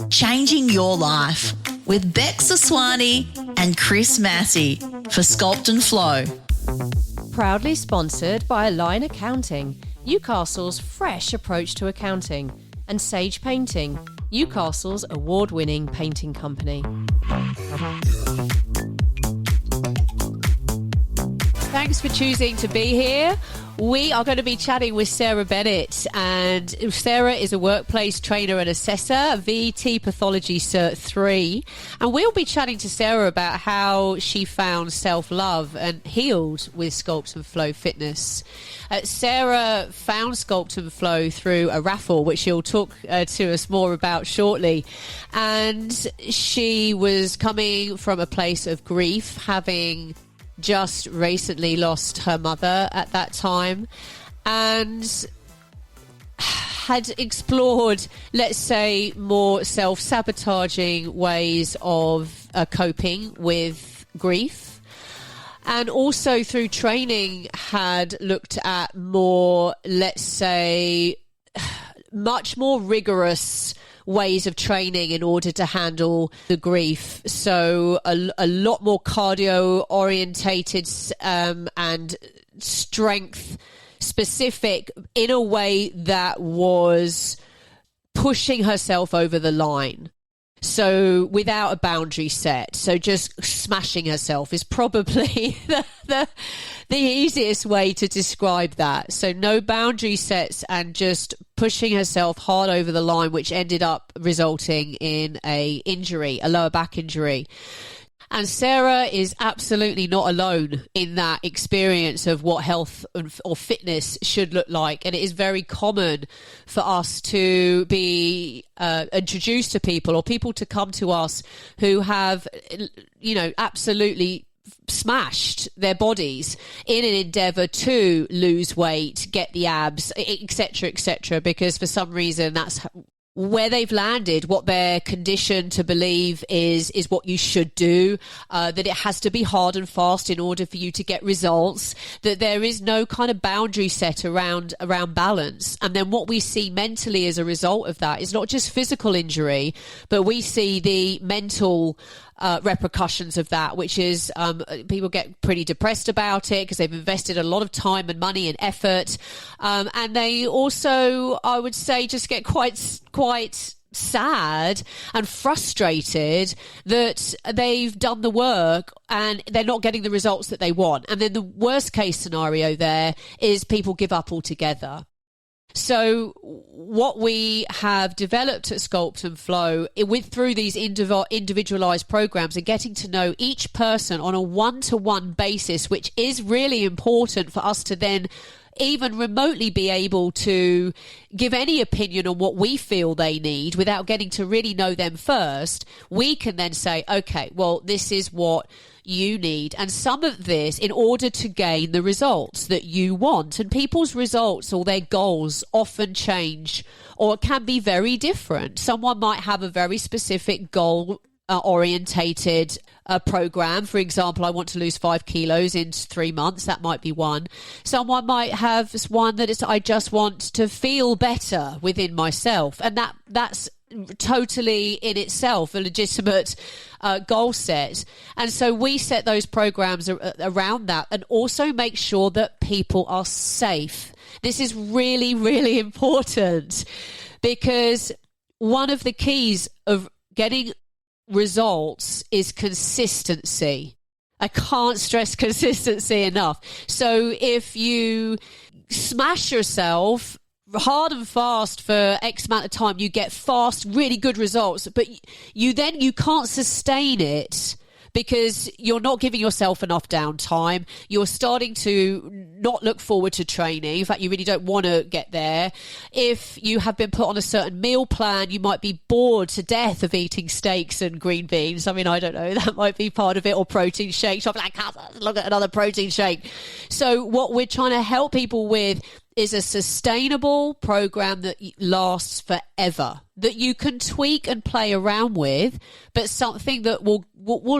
Changing your life with Beck Saswani and Chris Massey for Sculpt and Flow. Proudly sponsored by Align Accounting, Newcastle's fresh approach to accounting, and Sage Painting, Newcastle's award-winning painting company. Thanks for choosing to be here. We are going to be chatting with Sarah Bennet, and Sarah is a workplace trainer and assessor, VT Pathology Cert 3, and we'll be chatting to Sarah about how she found self-love and healed with Sculpt and Flow Fitness. Sarah found Sculpt and Flow through a raffle, which she'll talk to us more about shortly, and she was coming from a place of grief, having just recently lost her mother at that time, and had explored, let's say, more self-sabotaging ways of coping with grief, and also through training had looked at more, let's say, much more rigorous ways of training in order to handle the grief. So a lot more cardio orientated and strength specific, in a way that was pushing herself over the line. So without a boundary set, so just smashing herself is probably the easiest way to describe that. So no boundary sets and just pushing herself hard over the line, which ended up resulting in a lower back injury. And Sarah is absolutely not alone in that experience of what health or fitness should look like. And it is very common for us to be introduced to people, or people to come to us who have, absolutely smashed their bodies in an endeavor to lose weight, get the abs, etc., because for some reason that's where they've landed, what they're conditioned to believe is what you should do, that it has to be hard and fast in order for you to get results, that there is no kind of boundary set around balance. And then what we see mentally as a result of that is not just physical injury, but we see the mental repercussions of that, which is people get pretty depressed about it because they've invested a lot of time and money and effort, and they also, I would say, just get quite sad and frustrated that they've done the work and they're not getting the results that they want. And then the worst case scenario there is people give up altogether. So what we have developed at Sculpt and Flow through these individualized programs, and getting to know each person on a one-to-one basis, which is really important for us to then even remotely be able to give any opinion on what we feel they need without getting to really know them first. We can then say, okay, well, this is what you need, and some of this in order to gain the results that you want. And people's results or their goals often change or can be very different. Someone might have a very specific goal orientated program. For example, I want to lose 5 kilos in 3 months. That might be one. Someone might have one that is, I just want to feel better within myself, and that's totally in itself a legitimate goal set. And so we set those programs around that, and also make sure that people are safe. This is really, really important, because one of the keys of getting results is consistency. I can't stress consistency enough. So if you smash yourself hard and fast for X amount of time, you get fast, really good results, but you can't sustain it because you're not giving yourself enough downtime. You're starting to not look forward to training. In fact, you really don't want to get there. If you have been put on a certain meal plan, you might be bored to death of eating steaks and green beans. I mean, I don't know, that might be part of it, or protein shakes. I'm like, look at another protein shake. So what we're trying to help people with is a sustainable program that lasts forever, that you can tweak and play around with, but something that will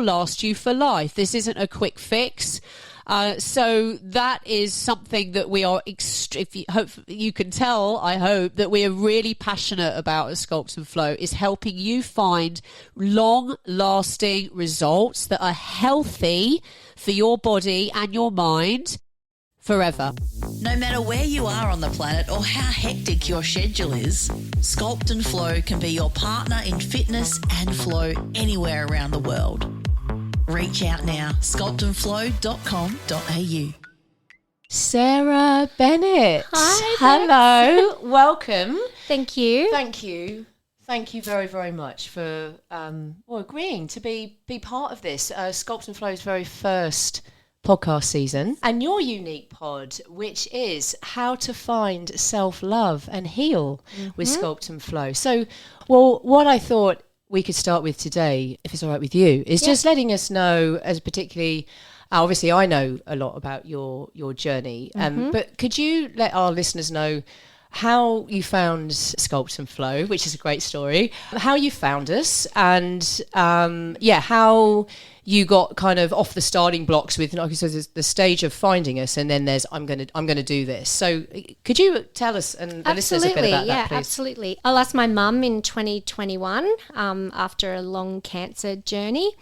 last you for life. This isn't a quick fix. So that is something that we are, if you hope you can tell, I hope that we are really passionate about at Sculpt and Flow, is helping you find long-lasting results that are healthy for your body and your mind forever. No matter where you are on the planet or how hectic your schedule is, Sculpt and Flow can be your partner in fitness and flow anywhere around the world. Reach out now, sculptandflow.com.au. Sarah Bennet. Hi, hello, welcome. Thank you. Thank you very, very much for agreeing to be part of this Sculpt and Flow's very first podcast season, and your unique pod, which is how to find self-love and heal with Sculpt and Flow. So, what I thought we could start with today, if it's all right with you, is just letting us know, as particularly, obviously I know a lot about your journey, but could you let our listeners know how you found Sculpt and Flow, which is a great story, how you found us, and how you got kind of off the starting blocks with, so there's the stage of finding us, and then there's I'm gonna do this. So could you tell us and the listeners a bit about that, please? Absolutely. I lost my mum in 2021 after a long cancer journey.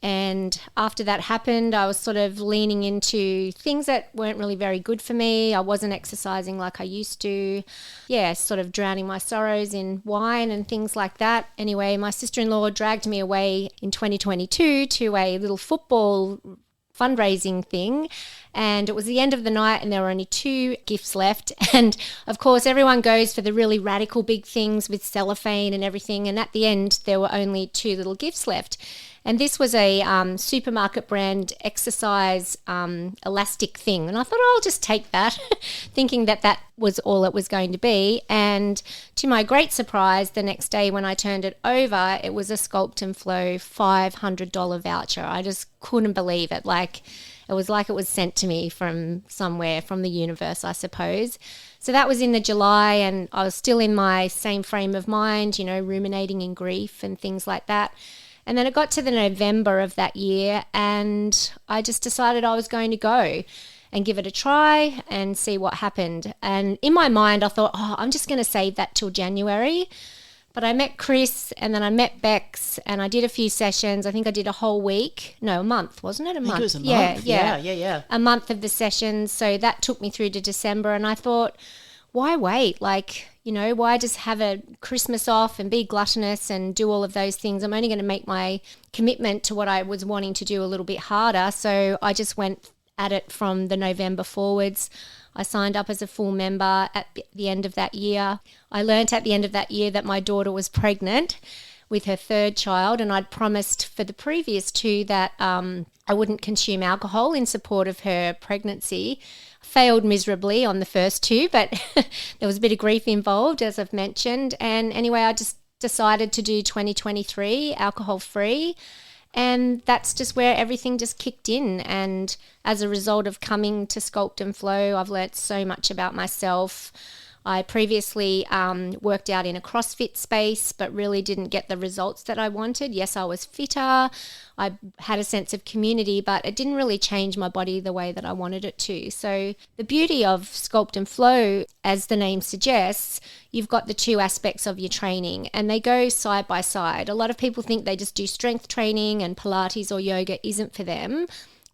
And after that happened, I was sort of leaning into things that weren't really very good for me. I wasn't exercising like I used to. Yeah, sort of drowning my sorrows in wine and things like that. Anyway, my sister-in-law dragged me away in 2022 to a little football fundraising thing, and it was the end of the night and there were only 2 gifts left, and of course everyone goes for the really radical big things with cellophane and everything, and at the end there were only 2 little gifts left. And this was a supermarket brand exercise elastic thing. And I thought, I'll just take that, thinking that was all it was going to be. And to my great surprise, the next day when I turned it over, it was a Sculpt and Flow $500 voucher. I just couldn't believe it. It was sent to me from somewhere, from the universe, I suppose. So that was in the July, and I was still in my same frame of mind, ruminating in grief and things like that. And then it got to the November of that year, and I just decided I was going to go and give it a try and see what happened. And in my mind, I thought, I'm just going to save that till January. But I met Chris, and then I met Bex, and I did a few sessions. I think I did a whole week. No, a month, wasn't it? A month. I think it was a month. Yeah. A month of the sessions. So that took me through to December, and I thought, why wait? Why just have a Christmas off and be gluttonous and do all of those things? I'm only going to make my commitment to what I was wanting to do a little bit harder. So I just went at it from the November forwards. I signed up as a full member at the end of that year. I learnt at the end of that year that my daughter was pregnant with her 3rd child, and I'd promised for the previous 2 that I wouldn't consume alcohol in support of her pregnancy. Failed miserably on the first 2, but there was a bit of grief involved, as I've mentioned. And anyway, I just decided to do 2023 alcohol-free, and that's just where everything just kicked in. And as a result of coming to Sculpt and Flow, I've learnt so much about myself. I previously worked out in a CrossFit space, but really didn't get the results that I wanted. Yes, I was fitter. I had a sense of community, but it didn't really change my body the way that I wanted it to. So the beauty of Sculpt and Flow, as the name suggests, you've got the 2 aspects of your training, and they go side by side. A lot of people think they just do strength training and Pilates or yoga isn't for them.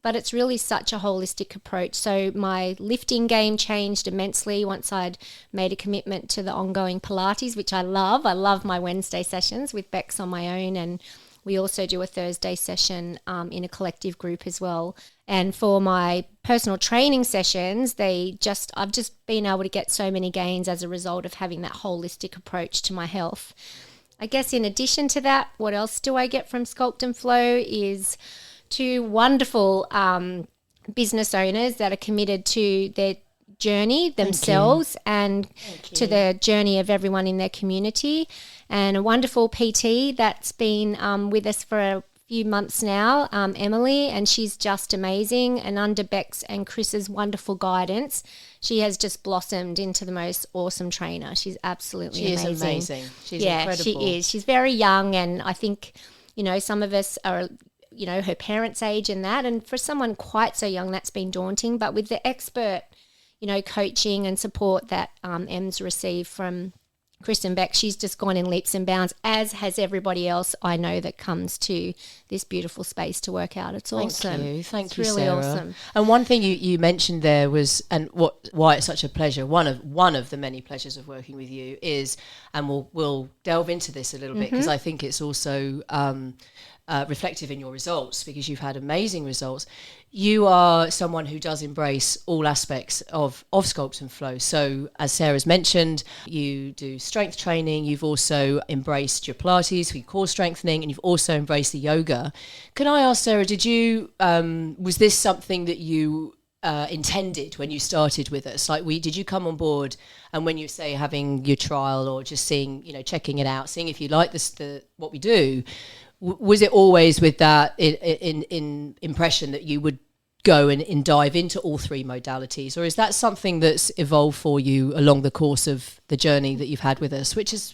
But it's really such a holistic approach. So my lifting game changed immensely once I'd made a commitment to the ongoing Pilates, which I love. I love my Wednesday sessions with Bex on my own, and we also do a Thursday session in a collective group as well. And for my personal training sessions, I've just been able to get so many gains as a result of having that holistic approach to my health. I guess in addition to that, what else do I get from Sculpt and Flow is 2 wonderful business owners that are committed to their journey themselves and to the journey of everyone in their community, and a wonderful PT that's been with us for a few months now, Emily, and she's just amazing. And under Bex and Chris's wonderful guidance, she has just blossomed into the most awesome trainer. She's absolutely amazing. She is amazing. She's incredible. She is. She's very young, and I think, some of us are you know, her parents' age and that. And for someone quite so young, that's been daunting. But with the expert, you know, coaching and support that Em's received from Chris and Beck, she's just gone in leaps and bounds, as has everybody else I know that comes to this beautiful space to work out. It's awesome. Thank you, Sarah. really awesome. And one thing you mentioned there was, and why it's such a pleasure, one of the many pleasures of working with you is, and we'll delve into this a little bit, because I think it's also reflective in your results, because you've had amazing results. You are someone who does embrace all aspects of Sculpt and Flow. So as Sarah's mentioned, you do strength training, you've also embraced your Pilates for your core strengthening, and you've also embraced the yoga. Can I ask, Sarah, did you was this something that you intended when you started with us? Like, did you come on board, and when you say having your trial or just seeing, you know, checking it out, seeing if you like what we do, was it always with that in impression that you would go and dive into all three modalities, or is that something that's evolved for you along the course of the journey that you've had with us, which is,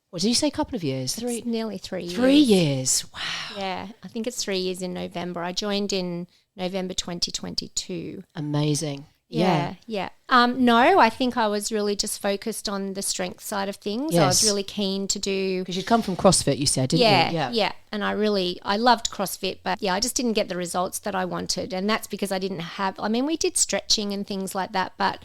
what did you say, a couple of years? It's nearly 3 years. 3 years, wow. Yeah, I think it's 3 years in November. I joined in November 2022. Amazing. Yeah. No, I think I was really just focused on the strength side of things. Yes. I was really keen to do... Because you'd come from CrossFit, you said, didn't you? Yeah. And I loved CrossFit, but I just didn't get the results that I wanted. And that's because I didn't have... I mean, we did stretching and things like that, but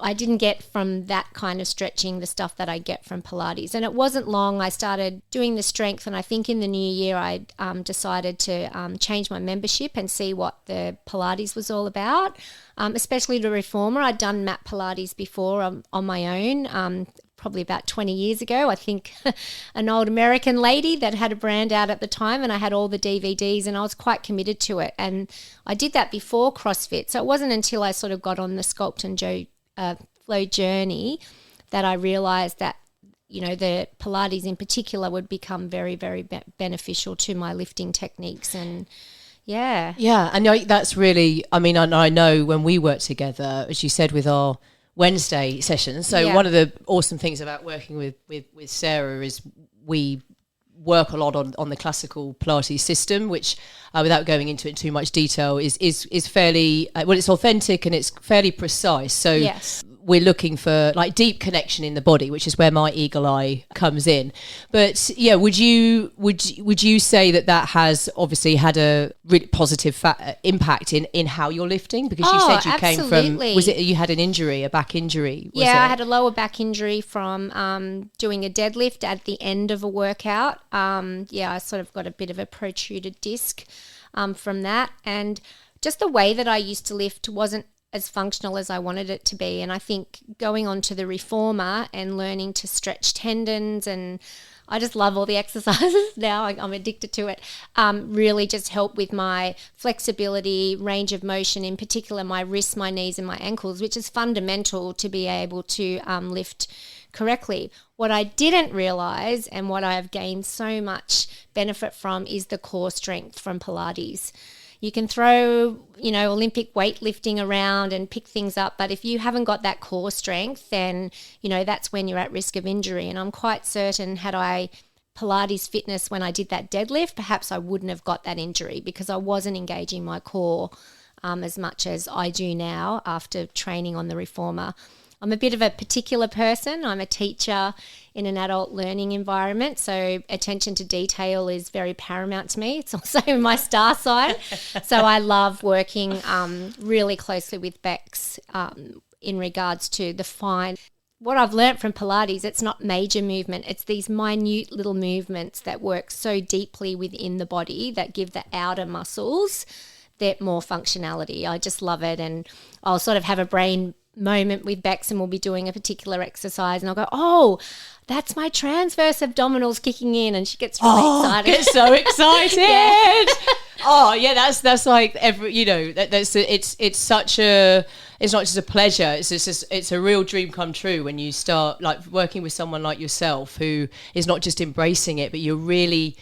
I didn't get from that kind of stretching the stuff that I get from Pilates. And it wasn't long I started doing the strength, and I think in the new year I decided to change my membership and see what the Pilates was all about, especially the reformer. I'd done mat Pilates before on my own, probably about 20 years ago. I think an old American lady that had a brand out at the time, and I had all the DVDs and I was quite committed to it. And I did that before CrossFit. So it wasn't until I sort of got on the Sculpt and Flow journey that I realized that, you know, the Pilates in particular would become very, very beneficial to my lifting techniques. And yeah, and that's really, I mean, I know when we worked together, as you said, with our Wednesday sessions. So one of the awesome things about working with Sarah is we work a lot on the classical Pilates system, which without going into it in too much detail is fairly it's authentic and it's fairly precise. So yes, we're looking for like deep connection in the body, which is where my eagle eye comes in. But yeah, would you say that has obviously had a really positive impact in how you're lifting? Because you said you absolutely. came from, you had an injury, a back injury? I had a lower back injury from doing a deadlift at the end of a workout. I sort of got a bit of a protruded disc from that, and just the way that I used to lift wasn't as functional as I wanted it to be. And I think going on to the reformer and learning to stretch tendons, and I just love all the exercises now, I'm addicted to it, really just help with my flexibility, range of motion, in particular my wrists, my knees and my ankles, which is fundamental to be able to lift correctly. What I didn't realize, and what I have gained so much benefit from, is the core strength from Pilates. You can throw, Olympic weightlifting around and pick things up, but if you haven't got that core strength, then, that's when you're at risk of injury. And I'm quite certain, had I Pilates fitness when I did that deadlift, perhaps I wouldn't have got that injury, because I wasn't engaging my core as much as I do now after training on the reformer. I'm a bit of a particular person. I'm a teacher in an adult learning environment, so attention to detail is very paramount to me. It's also my star sign. So I love working really closely with Bex in regards to the fine. What I've learnt from Pilates, it's not major movement. It's these minute little movements that work so deeply within the body that give the outer muscles that more functionality. I just love it. And I'll sort of have a brain moment with Bex and we'll be doing a particular exercise and I'll go, oh, that's my transverse abdominals kicking in, and she gets really excited. Gets so excited. Yeah. Oh yeah, that's like it's such a, it's not just a pleasure, it's a real dream come true when you start like working with someone like yourself who is not just embracing it, but you're really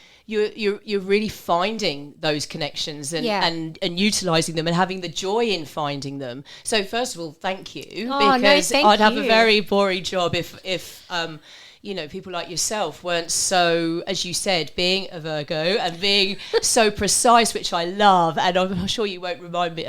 finding those connections and utilizing them and having the joy in finding them. So first of all, thank you, because thank I'd have you. a very boring job if you know, people like yourself weren't so, as you said, being a Virgo and being so precise, which I love. And I'm sure you won't mind me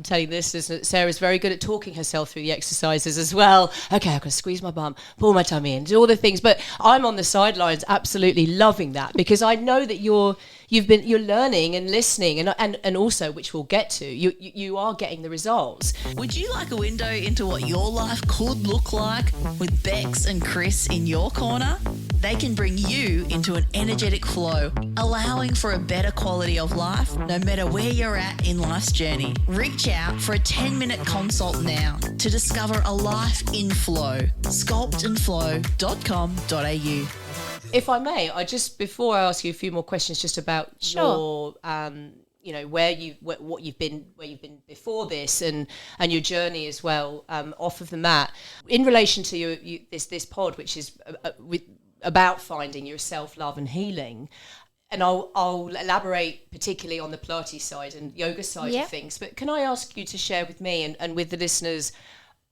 telling this, is that Sarah's very good at talking herself through the exercises as well. Okay, I've got to squeeze my bum, pull my tummy in, do all the things. But I'm on the sidelines absolutely loving that, because I know that you're learning and listening, and also, which we'll get to, you are getting the results. Would you like a window into what your life could look like with Bex and Chris in your corner? They can bring you into an energetic flow, allowing for a better quality of life no matter where you're at in life's journey. Reach out for a 10-minute consult now to discover a life in flow. sculptandflow.com.au. If I may, before I ask you a few more questions, just about your, you know, what you've been before this, and your journey as well, off of the mat, in relation to this pod, which is about finding your self-love and healing. And I'll elaborate particularly on the Pilates side and yoga side of things. But can I ask you to share with me and with the listeners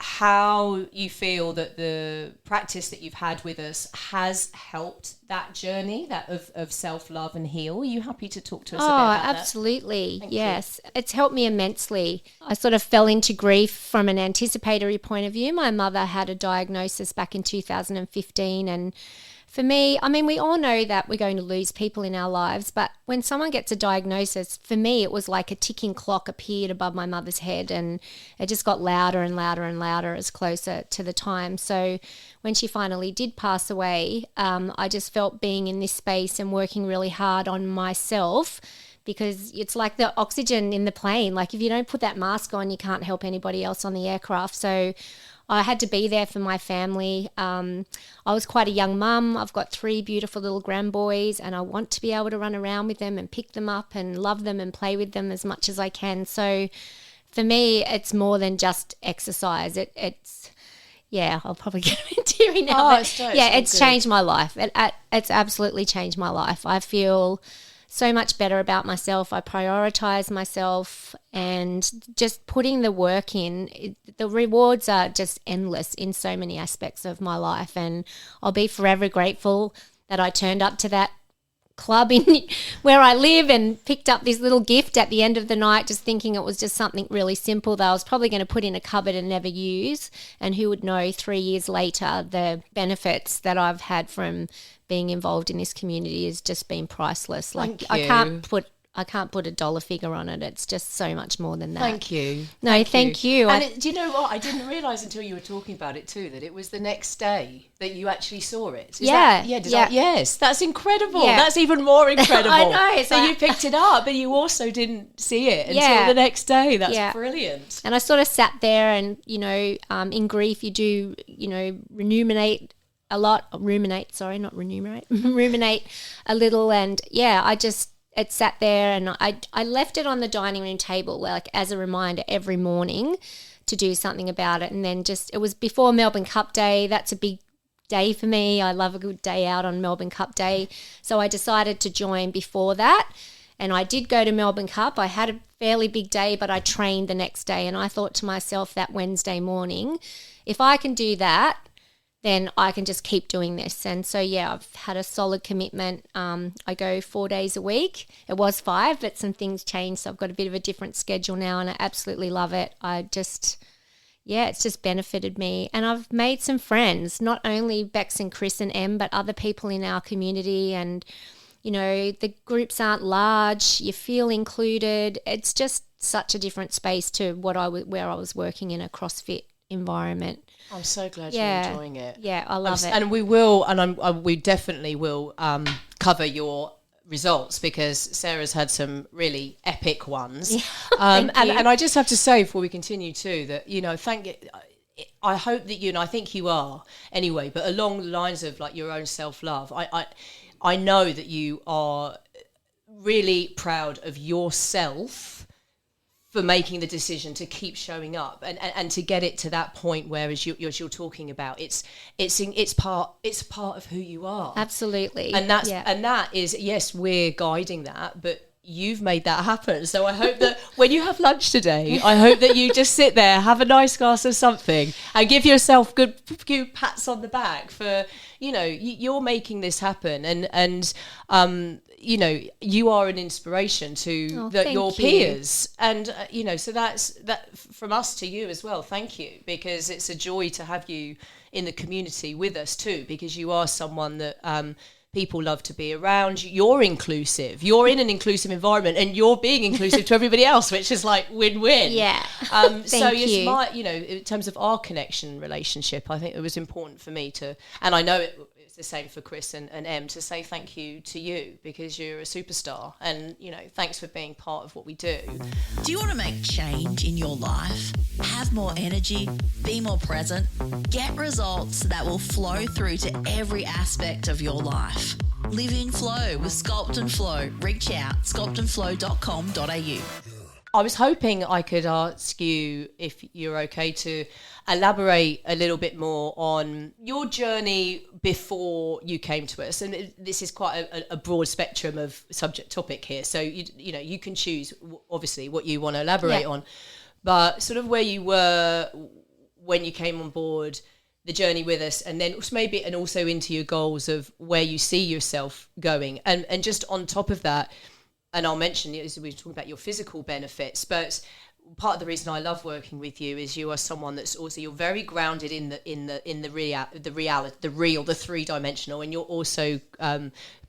how you feel that the practice that you've had with us has helped that journey, that of self-love and heal? Are you happy to talk to us a bit about that? Absolutely. Yes. It's helped me immensely. I sort of fell into grief from an anticipatory point of view. My mother had a diagnosis back in 2015, and for me, I mean, we all know that we're going to lose people in our lives, but when someone gets a diagnosis, for me, it was like a ticking clock appeared above my mother's head, and it just got louder and louder and louder as closer to the time. So when she finally did pass away, I just felt being in this space and working really hard on myself, because it's like the oxygen in the plane. Like if you don't put that mask on, you can't help anybody else on the aircraft. So I had to be there for my family. I was quite a young mum. I've got 3 beautiful little grandboys, and I want to be able to run around with them and pick them up and love them and play with them as much as I can. So for me, it's more than just exercise. It's I'll probably get a bit teary now. It's changed my life. It's absolutely changed my life. I feel so much better about myself. I prioritize myself, and just putting the work in, the rewards are just endless in so many aspects of my life. And I'll be forever grateful that I turned up to that club in where I live and picked up this little gift at the end of the night, just thinking it was just something really simple that I was probably going to put in a cupboard and never use. And who would know 3 years later, the benefits that I've had from being involved in this community has just been priceless. Like I can't put a dollar figure on it. It's just so much more than that. Thank you. Thank you. And do you know what? I didn't realise until you were talking about it too, that it was the next day that you actually saw it. Yes, that's incredible. Yeah. That's even more incredible. I know. So you picked it up, but you also didn't see it until the next day. That's brilliant. And I sort of sat there and, in grief you do, ruminate a little, and it sat there, and I left it on the dining room table, like as a reminder every morning to do something about it. And then it was before Melbourne Cup Day. That's a big day for me. I love a good day out on Melbourne Cup Day. So I decided to join before that. And I did go to Melbourne Cup. I had a fairly big day, but I trained the next day. And I thought to myself that Wednesday morning, if I can do that, then I can just keep doing this. And so, I've had a solid commitment. I go 4 days a week. It was 5, but some things changed. So I've got a bit of a different schedule now, and I absolutely love it. it's just benefited me. And I've made some friends, not only Bex and Chris and Em, but other people in our community. And, the groups aren't large. You feel included. It's just such a different space to where I was working in a CrossFit environment. I'm so glad you're enjoying it. Yeah, I love it. And we will, we definitely will cover your results, because Sarah's had some really epic ones. Yeah, and I just have to say before we continue too that, I hope that and I think you are anyway, but along the lines of like your own self-love, I know that you are really proud of yourself for making the decision to keep showing up and to get it to that point where, as you're talking about, it's part of who you are. Absolutely. And that is, yes, we're guiding that, but you've made that happen. So I hope that when you have lunch today, I hope that you just sit there, have a nice glass of something, and give yourself good pats on the back for, you're making this happen. And you are an inspiration to your peers. And, so that's that from us to you as well. Thank you, because it's a joy to have you in the community with us too, because you are someone that people love to be around. You're inclusive. You're in an inclusive environment, and you're being inclusive to everybody else, which is like win-win. Yeah. So it's in terms of our connection relationship, I think it was important for me to, and I know it's the same for Chris and Em, to say thank you to you, because you're a superstar, and thanks for being part of what we do. Do you want to make change in your life? Have more energy, be more present, get results that will flow through to every aspect of your life. Live in flow with Sculpt and Flow. Reach out, sculptandflow.com.au. I was hoping I could ask you, if you're okay, to elaborate a little bit more on your journey before you came to us. And this is quite a broad spectrum of subject topic here. So, you can choose, obviously, what you want to elaborate on. But sort of where you were when you came on board, the journey with us, and then also into your goals of where you see yourself going. And just on top of that, and I'll mention, we were talking about your physical benefits, but part of the reason I love working with you is you are someone that's also, you're very grounded in the real, the three-dimensional, and you're also,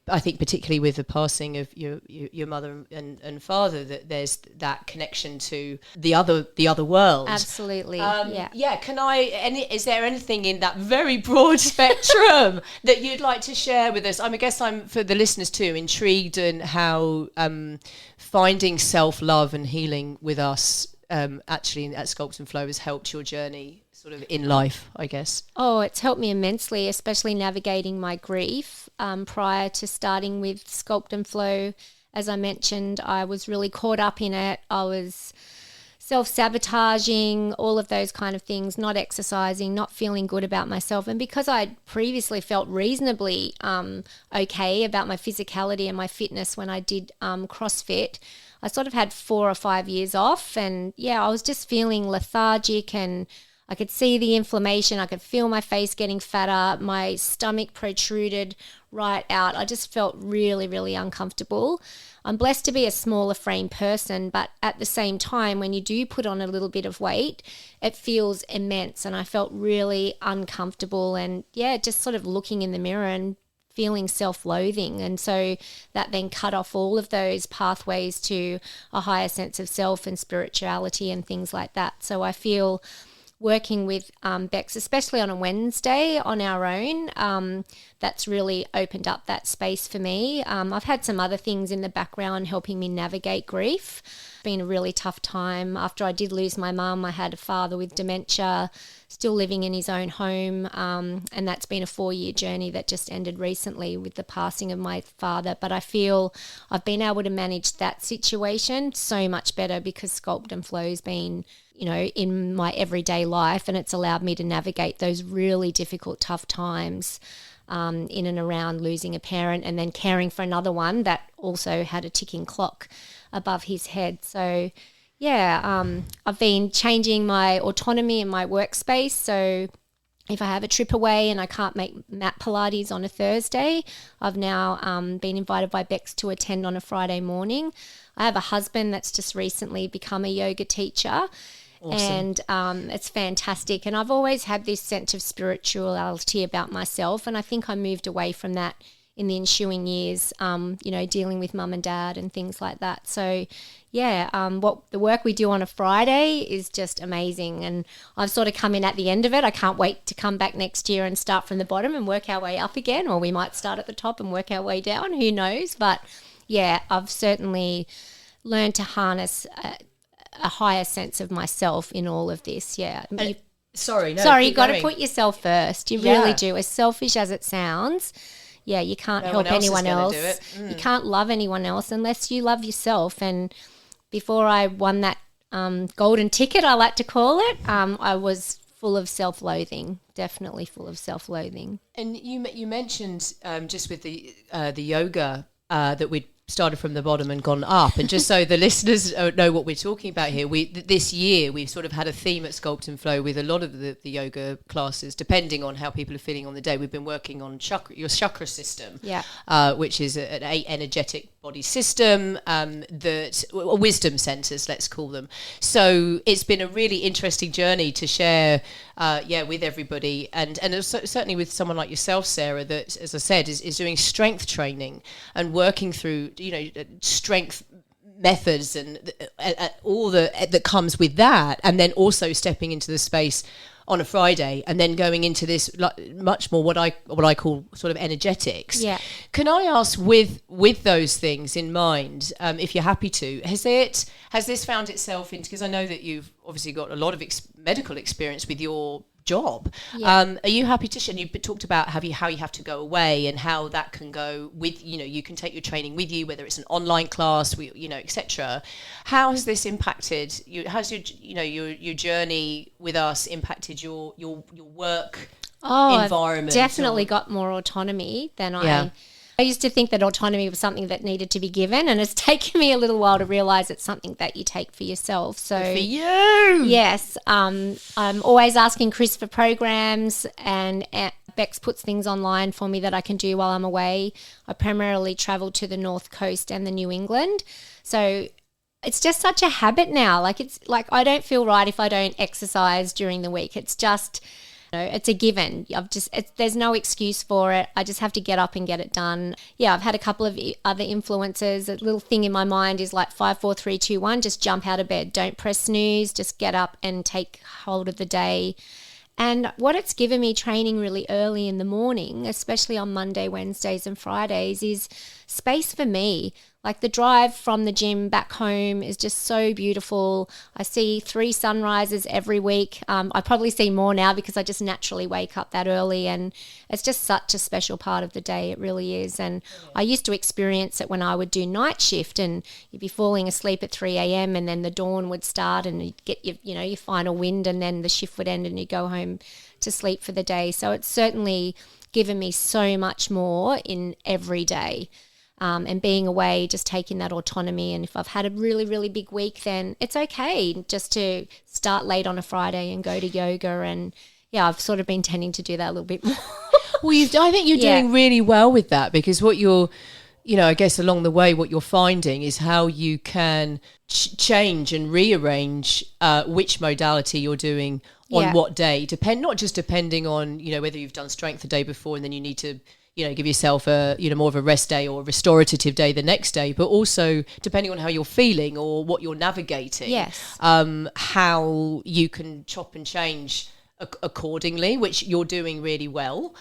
I think particularly with the passing of your mother and father, that there's that connection to the other world. Absolutely. Yeah. Is there anything in that very broad spectrum that you'd like to share with us? I guess I'm, for the listeners too, intrigued in how finding self-love and healing with us actually at Sculpt and Flow has helped your journey sort of in life, I guess. Oh, it's helped me immensely, especially navigating my grief. Prior to starting with Sculpt and Flow, as I mentioned, I was really caught up in it. I was self-sabotaging, all of those kind of things, not exercising, not feeling good about myself. And because I'd previously felt reasonably okay about my physicality and my fitness when I did CrossFit, I sort of had 4 or 5 years off. And I was just feeling lethargic, and I could see the inflammation. I could feel my face getting fatter. My stomach protruded right out. I just felt really, really uncomfortable. I'm blessed to be a smaller frame person, but at the same time, when you do put on a little bit of weight, it feels immense. And I felt really uncomfortable, and just sort of looking in the mirror and feeling self-loathing. And so that then cut off all of those pathways to a higher sense of self and spirituality and things like that. So I feel working with Bex, especially on a Wednesday on our own, that's really opened up that space for me. I've had some other things in the background helping me navigate grief. It's been a really tough time. After I did lose my mum, I had a father with dementia, still living in his own home, and that's been a 4-year journey that just ended recently with the passing of my father. But I feel I've been able to manage that situation so much better because Sculpt and Flow has been in my everyday life, and it's allowed me to navigate those really difficult, tough times in and around losing a parent and then caring for another one that also had a ticking clock above his head. So, I've been changing my autonomy in my workspace. So if I have a trip away and I can't make mat Pilates on a Thursday, I've now been invited by Bex to attend on a Friday morning. I have a husband that's just recently become a yoga teacher. Awesome. And it's fantastic. And I've always had this sense of spirituality about myself. And I think I moved away from that in the ensuing years, dealing with mum and dad and things like that. So, what the work we do on a Friday is just amazing. And I've sort of come in at the end of it. I can't wait to come back next year and start from the bottom and work our way up again. Or we might start at the top and work our way down. Who knows? But, I've certainly learned to harness a higher sense of myself in all of this. Sorry, you got to put yourself first. You really do. As selfish as it sounds, you can't help anyone else. You can't love anyone else unless you love yourself. And before I won that golden ticket, I like to call it, I was full of self-loathing, definitely full of self-loathing. And you mentioned just with the yoga that we'd started from the bottom and gone up. And just so the listeners know what we're talking about here, this year we've sort of had a theme at Sculpt and Flow with a lot of the yoga classes, depending on how people are feeling on the day. We've been working on your chakra system, which is an 8 energetic body system, wisdom centers, let's call them. So it's been a really interesting journey to share with everybody, and certainly with someone like yourself, Sarah, that, as I said, is doing strength training and working through strength methods and all that comes with that, and then also stepping into the space on a Friday and then going into this much more what I call sort of energetics. Yeah. Can I ask, with those things in mind, if you're happy to, has this found itself into, because I know that you've obviously got a lot of medical experience with your job. Are you happy to share? You talked about how you have to go away and how that can go with, you can take your training with you, whether it's an online class, etc. How has this impacted you? How's your journey with us impacted your work environment? I've definitely got more autonomy than I used to think that autonomy was something that needed to be given, and it's taken me a little while to realise it's something that you take for yourself. So good for you. Yes, I'm always asking Chris for programs, and Bex puts things online for me that I can do while I'm away. I primarily travel to the North Coast and the New England, so it's just such a habit now. It's like I don't feel right if I don't exercise during the week. It's just, it's a given. There's no excuse for it. I just have to get up and get it done. Yeah, I've had a couple of other influences. A little thing in my mind is like 5, 4, 3, 2, 1. Just jump out of bed. Don't press snooze. Just get up and take hold of the day. And what it's given me training really early in the morning, especially on Monday, Wednesdays and Fridays, is space for me. Like the drive from the gym back home is just so beautiful. I see 3 sunrises every week. I probably see more now because I just naturally wake up that early, and it's just such a special part of the day. It really is. And I used to experience it when I would do night shift, and you'd be falling asleep at 3 a.m. and then the dawn would start and you'd get your final wind, and then the shift would end and you go home to sleep for the day. So it's certainly given me so much more in every day. And being away, just taking that autonomy. And if I've had a really, really big week, then it's okay just to start late on a Friday and go to yoga. And I've sort of been tending to do that a little bit more. Well, I think you're doing really well with that, because what you're, I guess along the way, what you're finding is how you can change and rearrange which modality you're doing on what day, not just depending on, whether you've done strength the day before and then you need to, give yourself a, more of a rest day or a restorative day the next day, but also depending on how you're feeling or what you're navigating, how you can chop and change accordingly, which you're doing really well.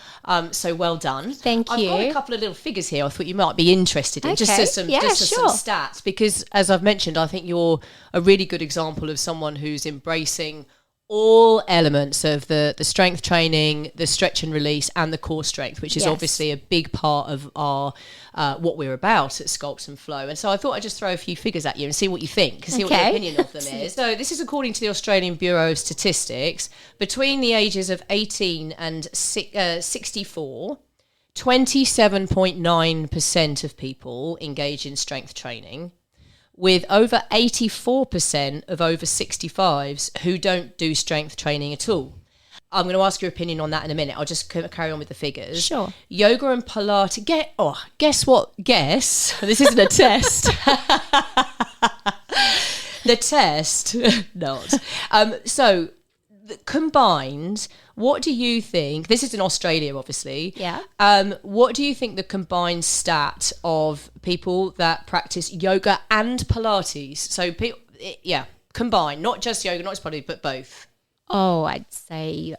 So well done. Thank you. I've got a couple of little figures here I thought you might be interested in, just some stats, because as I've mentioned, I think you're a really good example of someone who's embracing all elements of the strength training, the stretch and release, and the core strength, which is obviously a big part of our what we're about at Sculpt and Flow. And so I thought I'd just throw a few figures at you and see what you think, see what your opinion of them is. So this is according to the Australian Bureau of Statistics. Between the ages of 18 and 64, 27.9% of people engage in strength training, with over 84% of over 65s who don't do strength training at all. I'm going to ask your opinion on that in a minute. I'll just carry on with the figures. Sure. Yoga and Pilates. Guess what? Guess. This isn't a test. The test. Not. So combined, what do you think? This is in Australia, obviously. Yeah. What do you think the combined stat of people that practice yoga and Pilates? So, combined, not just yoga, not just Pilates, but both. Oh, I'd say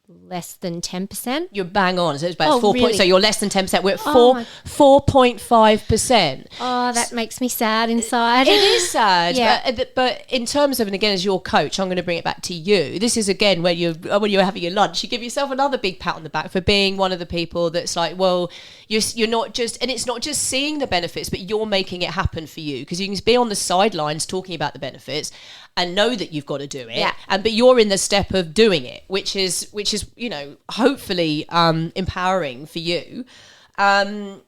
less than 10%. You're bang on. So it's about 4 really? points. So you're less than 10%. We're at 4.5%. Oh, that makes me sad inside. It is sad. Yeah. But in terms of, and again, as your coach, I'm going to bring it back to you. This is, again, when you're having your lunch, you give yourself another big pat on the back for being one of the people that's like, well, you're not just, and it's not just seeing the benefits, but you're making it happen for you, because you can be on the sidelines talking about the benefits and know that you've got to do it, but you're in the step of doing it, which is hopefully empowering for you. How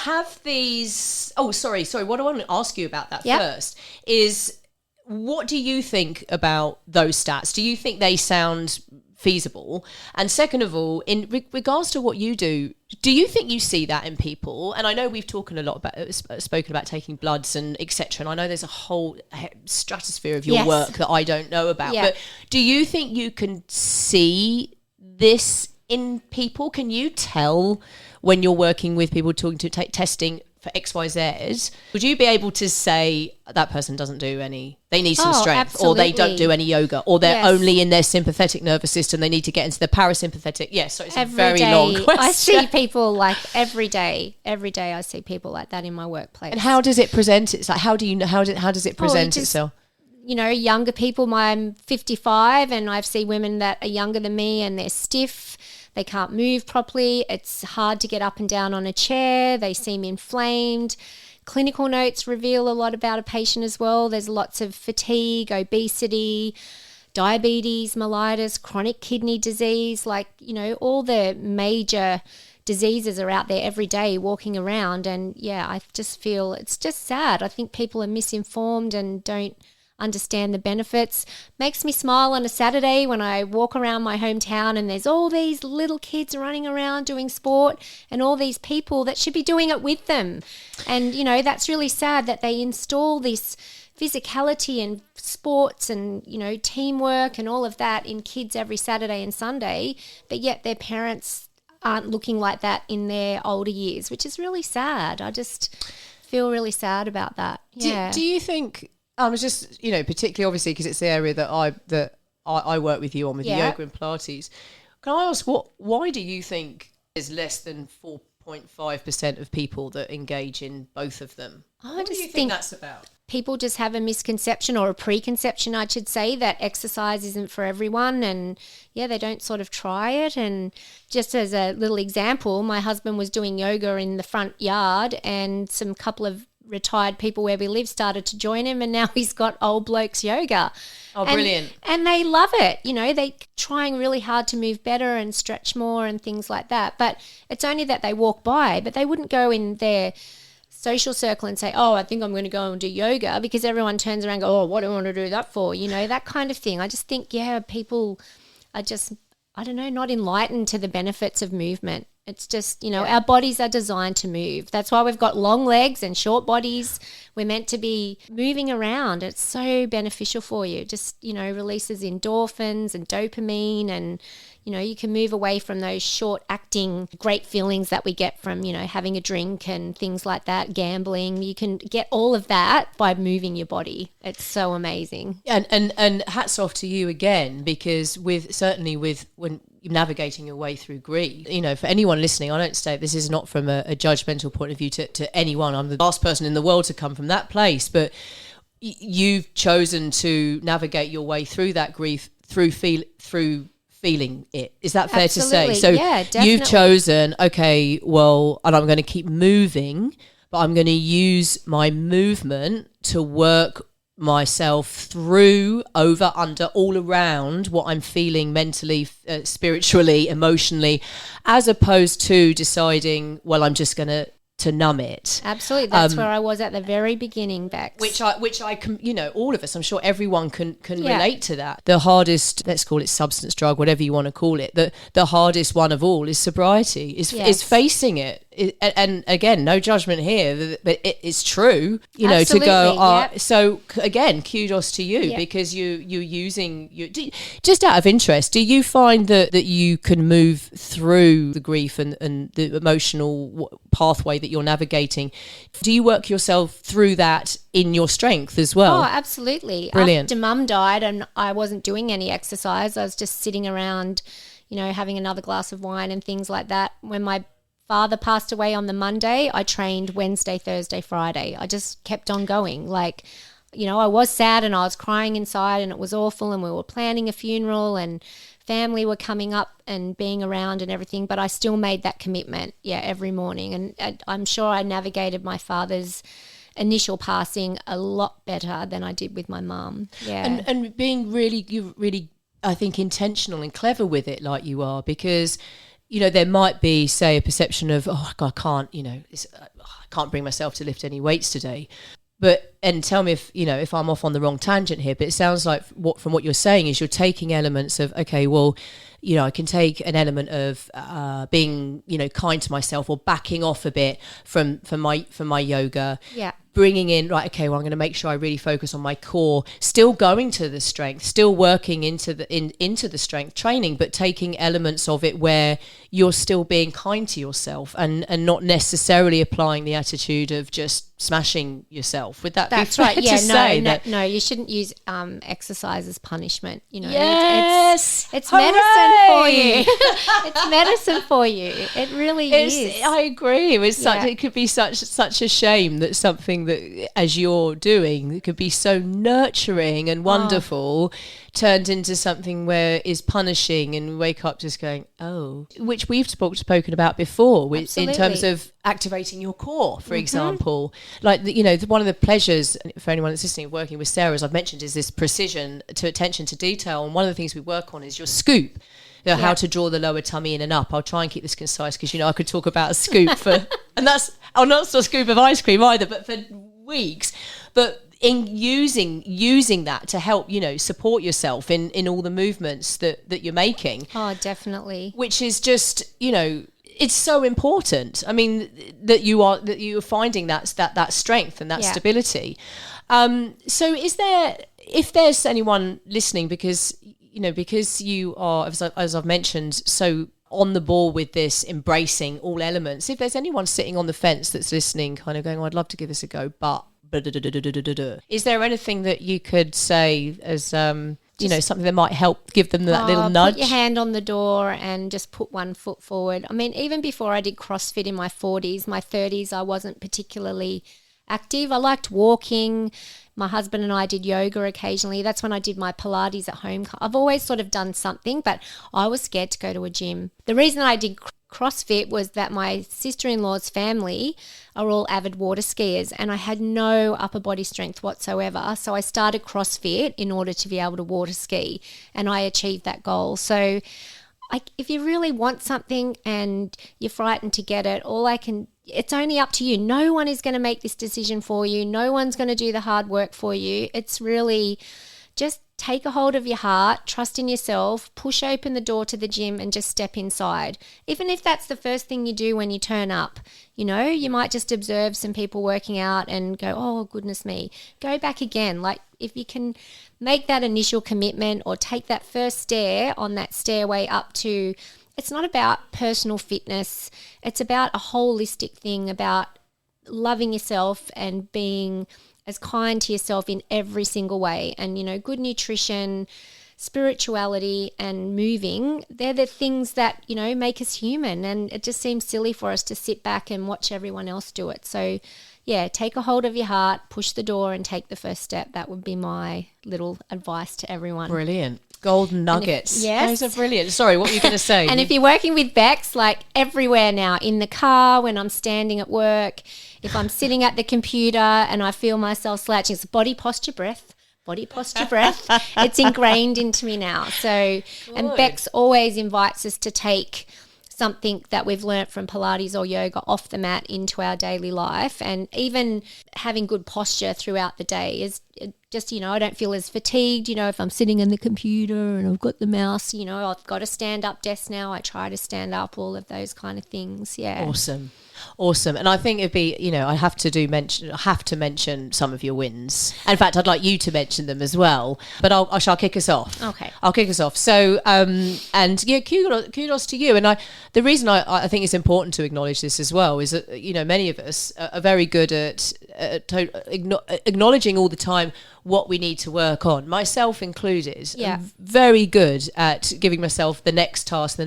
have these... Oh, sorry. What I want to ask you about that Yep. first is, what do you think about those stats? Do you think they sound feasible? And second of all, in regards to what you do you think you see that in people? And I know we've spoken about taking bloods and etc. And I know there's a whole stratosphere of your Yes. work that I don't know about. Yeah. But do you think you can see this in people? Can you tell when you're working with people talking to testing for XYZ? Would you be able to say that person doesn't do any, they need some strength, or they don't do any yoga, or they're Yes. only in their sympathetic nervous system, they need to get into the parasympathetic? Yes, so it's Every a very day, long question. I see people like every day I see people like that in my workplace. And how does it present? It's like, how do you know, how does it present just- itself? You know, younger people, I'm 55 and I see women that are younger than me and they're stiff. They can't move properly. It's hard to get up and down on a chair. They seem inflamed. Clinical notes reveal a lot about a patient as well. There's lots of fatigue, obesity, diabetes, mellitus, chronic kidney disease, like, you know, all the major diseases are out there every day walking around. And yeah, I just feel it's just sad. I think people are misinformed and don't understand the benefits. Makes me smile on a Saturday when I walk around my hometown and there's all these little kids running around doing sport and all these people that should be doing it with them. And, you know, that's really sad that they install this physicality and sports and, you know, teamwork and all of that in kids every Saturday and Sunday, but yet their parents aren't looking like that in their older years, which is really sad. I just feel really sad about that. Yeah. Do you think... I was just, you know, particularly obviously because it's the area that I work with you on with the yoga and Pilates. Can I ask why do you think there's less than 4.5% of people that engage in both of them? I What do just you think think that's about? people just have a misconception or a preconception, I should say, that exercise isn't for everyone, and yeah, they don't sort of try it. And just as a little example, my husband was doing yoga in the front yard and some couple of retired people where we live started to join him, and now he's got old blokes yoga. Oh, brilliant. And they love it. You know, they trying really hard to move better and stretch more and things like that. But it's only that they walk by, but they wouldn't go in their social circle and say, oh, I think I'm going to go and do yoga, because everyone turns around and go, oh, what do I want to do that for? You know, that kind of thing. I just think, yeah, people are just, I don't know, not enlightened to the benefits of movement. It's just, you know, our bodies are designed to move. That's why we've got long legs and short bodies. We're meant to be moving around. It's so beneficial for you. Just, you know, releases endorphins and dopamine, and, you know, you can move away from those short acting great feelings that we get from, you know, having a drink and things like that, gambling. You can get all of that by moving your body. It's so amazing. And hats off to you again, because when you're navigating your way through grief, you know, for anyone listening, I don't say this is not from a judgmental point of view to anyone. I'm the last person in the world to come from that place, but you've chosen to navigate your way through that grief through feeling it. Is that fair to say? So yeah, definitely. You've chosen, okay, well, and I'm going to keep moving, but I'm going to use my movement to work myself through, over, under, all around what I'm feeling mentally, spiritually, emotionally, as opposed to deciding, well, I'm just going to numb it. Absolutely. That's where I was at the very beginning, Bex. Which I can, you know, all of us, I'm sure everyone can relate to that. The hardest, let's call it substance drug, whatever you want to call it, the hardest one of all is sobriety, is facing it. And again, no judgment here, but it's true, you know, Absolutely, to go, yep. So again, kudos to you, because you're using, just out of interest, do you find that you can move through the grief and the emotional pathway that you're navigating? Do you work yourself through that in your strength as well? Oh, absolutely. Brilliant. After Mum died and I wasn't doing any exercise, I was just sitting around, you know, having another glass of wine and things like that. When my father passed away on the Monday, I trained Wednesday, Thursday, Friday. I just kept on going. Like, you know, I was sad and I was crying inside and it was awful, and we were planning a funeral and family were coming up and being around and everything, but I still made that commitment, every morning. And I'm sure I navigated my father's initial passing a lot better than I did with my mum. Yeah. And being really, I think, intentional and clever with it, like you are, because there might be, say, a perception of, oh, I can't, I can't bring myself to lift any weights today. And tell me if I'm off on the wrong tangent here, but it sounds like from what you're saying is you're taking elements of, okay, well, I can take an element of being, kind to myself, or backing off a bit from my yoga. Yeah. Bringing in, right, okay, well, I'm going to make sure I really focus on my core, still going to the strength, still working into the strength training, but taking elements of it where you're still being kind to yourself and not necessarily applying the attitude of just smashing yourself. Would that That's be fair right. Yeah, to say? no, you shouldn't use exercise as punishment. Yes, it's medicine for you. It's medicine for you. It really is. I agree. It could be such a shame that something that, as you're doing, it could be so nurturing and wonderful, turned into something where is punishing, and we wake up just going, oh, which we've spoken about before, in terms of activating your core, for example. Like, one of the pleasures for anyone that's listening, working with Sarah, as I've mentioned, is this precision to attention to detail. And one of the things we work on is your scoop. How to draw the lower tummy in and up. I'll try and keep this concise because, I could talk about a scoop and that's, not a scoop of ice cream either, but for weeks. But in using that to help, support yourself in all the movements that you're making. Oh, definitely. Which is just, it's so important. I mean, that you are finding that strength and that stability. So if there's anyone listening, because you are, as I've mentioned, so on the ball with this, embracing all elements. If there's anyone sitting on the fence that's listening, kind of going, I'd love to give this a go, but is there anything that you could say as something that might help give them that little nudge? Put your hand on the door and just put one foot forward. I mean, even before I did CrossFit in my 40s, my 30s, I wasn't particularly active. I liked walking. My husband and I did yoga occasionally. That's when I did my Pilates at home. I've always sort of done something, but I was scared to go to a gym. The reason I did CrossFit was that my sister-in-law's family are all avid water skiers, and I had no upper body strength whatsoever. So I started CrossFit in order to be able to water ski, and I achieved that goal. So if you really want something and you're frightened to get it, it's only up to you. No one is going to make this decision for you. No one's going to do the hard work for you. It's really just take a hold of your heart, trust in yourself, push open the door to the gym and just step inside. Even if that's the first thing you do when you turn up, you might just observe some people working out and go, oh, goodness me, go back again. Like, if you can make that initial commitment or take that first stair on that stairway up to, it's not about personal fitness. It's about a holistic thing, about loving yourself and being as kind to yourself in every single way. And, good nutrition, spirituality and moving, they're the things that, make us human. And it just seems silly for us to sit back and watch everyone else do it. So, yeah, take a hold of your heart, push the door and take the first step. That would be my little advice to everyone. Brilliant. Golden nuggets. Yes. Those are brilliant. Sorry, what were you going to say? And if you're working with Bex, like everywhere now, in the car, when I'm standing at work, if I'm sitting at the computer and I feel myself slouching, it's body posture breath. It's ingrained into me now. So, and Bex always invites us to take something that we've learnt from Pilates or yoga off the mat into our daily life. And even having good posture throughout the day is just, I don't feel as fatigued, if I'm sitting in the computer and I've got the mouse, I've got a stand-up desk now. I try to stand up, all of those kind of things. Yeah. Awesome. And I think it'd be, I have to mention some of your wins. In fact, I'd like you to mention them as well, but I shall kick us off. Okay. I'll kick us off. So, and yeah, kudos to you. And the reason I think it's important to acknowledge this as well is that, many of us are very good at acknowledging all the time what we need to work on, myself included. Yeah. I'm very good at giving myself the next task.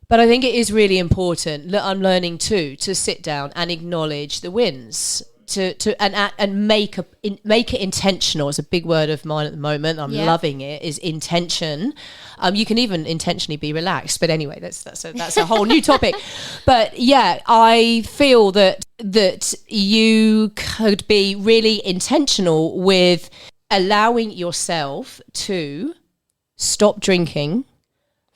But I think it is really important that I'm learning too to sit down and acknowledge the wins, and make it intentional. It's a big word of mine at the moment. I'm loving it. Is intention. You can even intentionally be relaxed, but anyway, that's a whole new topic. But yeah, I feel that you could be really intentional with allowing yourself to stop drinking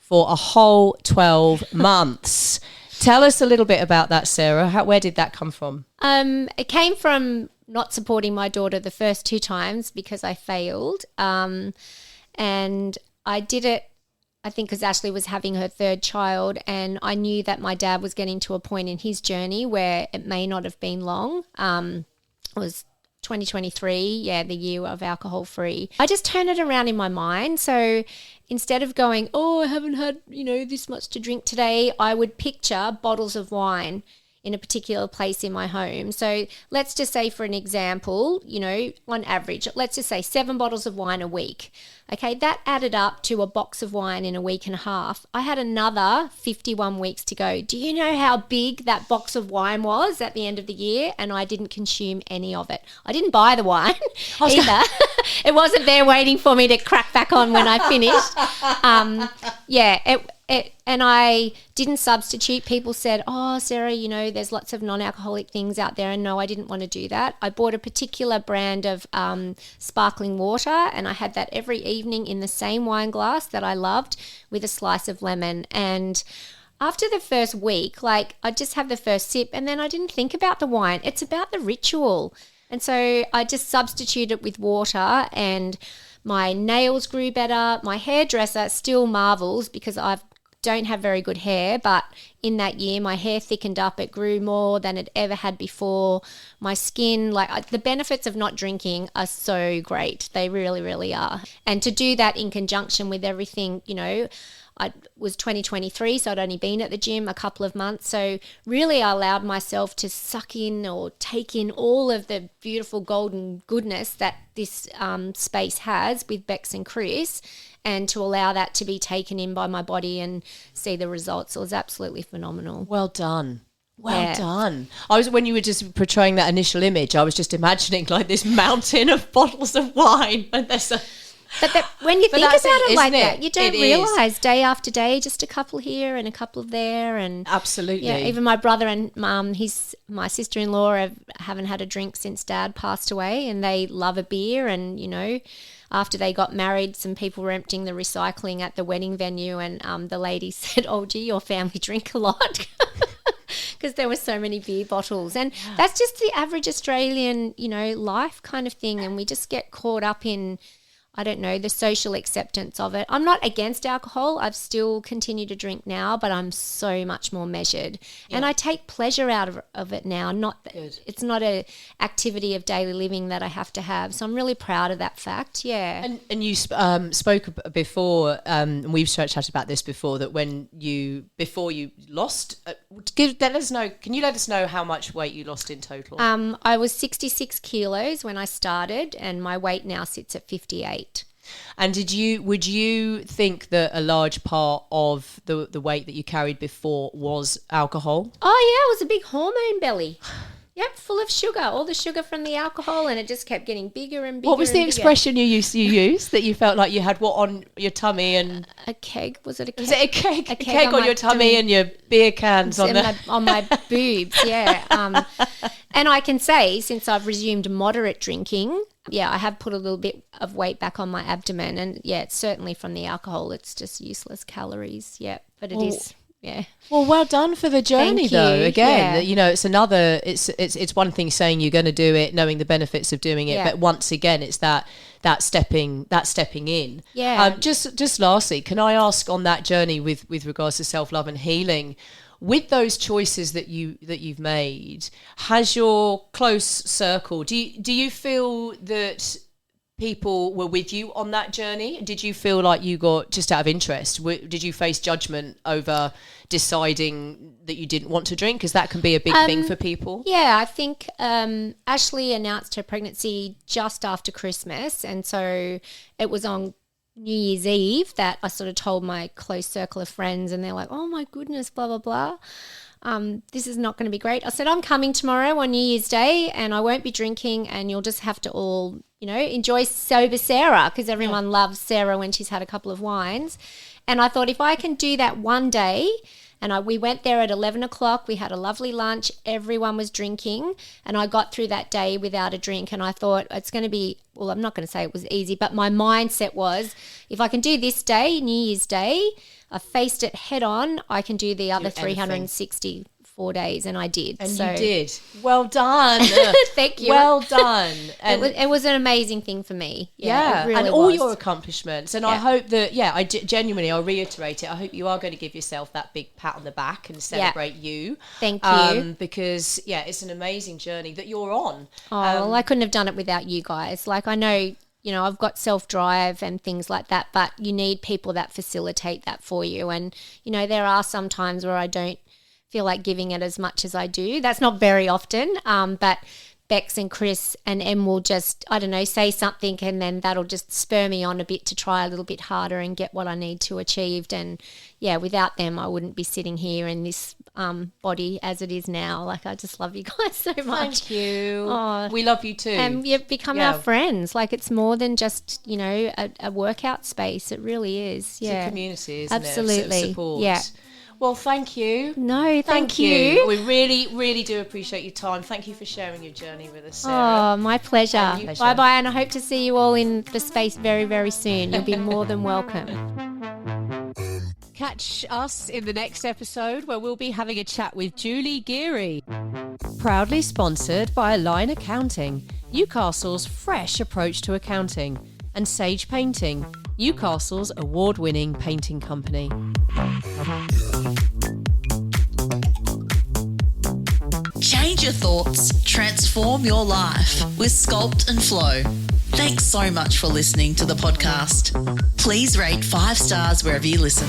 for a whole 12 months. Tell us a little bit about that, Sarah. Where did that come from? It came from not supporting my daughter the first 2 times because I failed. And I did it, I think, because Ashley was having her 3rd child, and I knew that my dad was getting to a point in his journey where it may not have been long. It was 2023, the year of alcohol free. I just turned it around in my mind. So instead of going, oh, I haven't had, this much to drink today, I would picture bottles of wine in a particular place in my home. So let's just say, for an example, on average, let's just say 7 bottles of wine a week. Okay, that added up to a box of wine in a week and a half. I had another 51 weeks to go. Do you know how big that box of wine was at the end of the year? And I didn't consume any of it. I didn't buy the wine either. It wasn't there waiting for me to crack back on when I finished. And I didn't substitute. People said, oh, Sarah, there's lots of non-alcoholic things out there. And no, I didn't want to do that. I bought a particular brand of sparkling water, and I had that every evening in the same wine glass that I loved with a slice of lemon. And after the first week, I'd just have the first sip, and then I didn't think about the wine. It's about the ritual. And so I just substituted with water, and my nails grew better. My hairdresser still marvels because I don't have very good hair, but in that year my hair thickened up. It grew more than it ever had before. My skin, the benefits of not drinking are so great. They really, really are. And to do that in conjunction with everything, I was 2023, so I'd only been at the gym a couple of months. So really I allowed myself to suck in or take in all of the beautiful golden goodness that this space has with Bex and Chris, and to allow that to be taken in by my body and see the results. It was absolutely phenomenal. Well done. Well done. When you were just portraying that initial image, I was just imagining this mountain of bottles of wine. And there's when you think about it like that, you don't It realise day after day, just a couple here and a couple there. And absolutely. Yeah, even my brother and my sister-in-law haven't had a drink since Dad passed away, and they love a beer. And, after they got married, some people were emptying the recycling at the wedding venue, and the lady said, oh, gee, your family drink a lot. Because there were so many beer bottles. And that's just the average Australian, life kind of thing. And we just get caught up in, I don't know, the social acceptance of it. I'm not against alcohol. I've still continued to drink now, but I'm so much more measured. Yeah. And I take pleasure out of it now. It's not a activity of daily living that I have to have. So I'm really proud of that fact. Yeah. And you spoke before, and we've chatted about this before, that before you lost, can you let us know how much weight you lost in total? I was 66 kilos when I started, and my weight now sits at 58. And would you think that a large part of the weight that you carried before was alcohol? Oh yeah, it was a big hormone belly. Yep, full of sugar, all the sugar from the alcohol, and it just kept getting bigger and bigger. What was the expression you used that you felt like you had what on your tummy? And a keg? Was it a keg? Was it a keg? A keg on your tummy and your beer cans on my boobs, yeah. And I can say, since I've resumed moderate drinking, I have put a little bit of weight back on my abdomen, and it's certainly from the alcohol. It's just useless calories, but it is. Yeah. Well, well done for the journey, though. Again, it's another. It's one thing saying you're going to do it, knowing the benefits of doing it, but once again, it's that stepping in. Yeah. Just lastly, can I ask on that journey with regards to self-love and healing, with those choices that you've made, has your close circle? Do you feel that people were with you on that journey? Did you feel like you got, just out of interest, did you face judgment over deciding that you didn't want to drink? Because that can be a big thing for people. Yeah, I think Ashley announced her pregnancy just after Christmas, and so it was on New Year's Eve that I sort of told my close circle of friends, and they're like, oh my goodness, blah, blah, blah. This is not going to be great. I said, I'm coming tomorrow on New Year's Day, and I won't be drinking, and you'll just have to all, enjoy sober Sarah, because everyone loves Sarah when she's had a couple of wines. And I thought, if I can do that one day And we went there at 11 o'clock. We had a lovely lunch. Everyone was drinking. And I got through that day without a drink. And I thought it's going to be, well, I'm not going to say it was easy, but my mindset was, if I can do this day, New Year's Day, I faced it head on, I can do the other 364 days, and I did. And you did. Well done. Thank you. Well done. And it was an amazing thing for me. yeah, it really and all was. your accomplishments. And I hope that, genuinely, I'll reiterate it, I hope you are going to give yourself that big pat on the back and celebrate you. Thank you. Because, it's an amazing journey that you're on. Well, I couldn't have done it without you guys. Like, I know, I've got self-drive and things like that, but you need people that facilitate that for you. And, there are some times where I don't feel like giving it as much as I do. That's not very often, but Bex and Chris and Em will just, I don't know, say something, and then that'll just spur me on a bit to try a little bit harder and get what I need to achieve. And without them, I wouldn't be sitting here in this body as it is now. Like, I just love you guys so much. Thank you. Oh, we love you too. and you've become our friends. Like, it's more than just, a workout space. It really is. It's a community, isn't it? Absolutely. Of support. Yeah. Well, thank you. No, thank you. We really, really do appreciate your time. Thank you for sharing your journey with us, Sarah. Oh, my pleasure. Pleasure. Bye-bye, and I hope to see you all in the space very, very soon. You'll be more than welcome. Catch us in the next episode where we'll be having a chat with Julie Geary. Proudly sponsored by Align Accounting, Newcastle's fresh approach to accounting, and Sage Painting, Newcastle's award-winning painting company. Change your thoughts, transform your life with Sculpt and Flow. Thanks so much for listening to the podcast. Please rate 5 stars wherever you listen.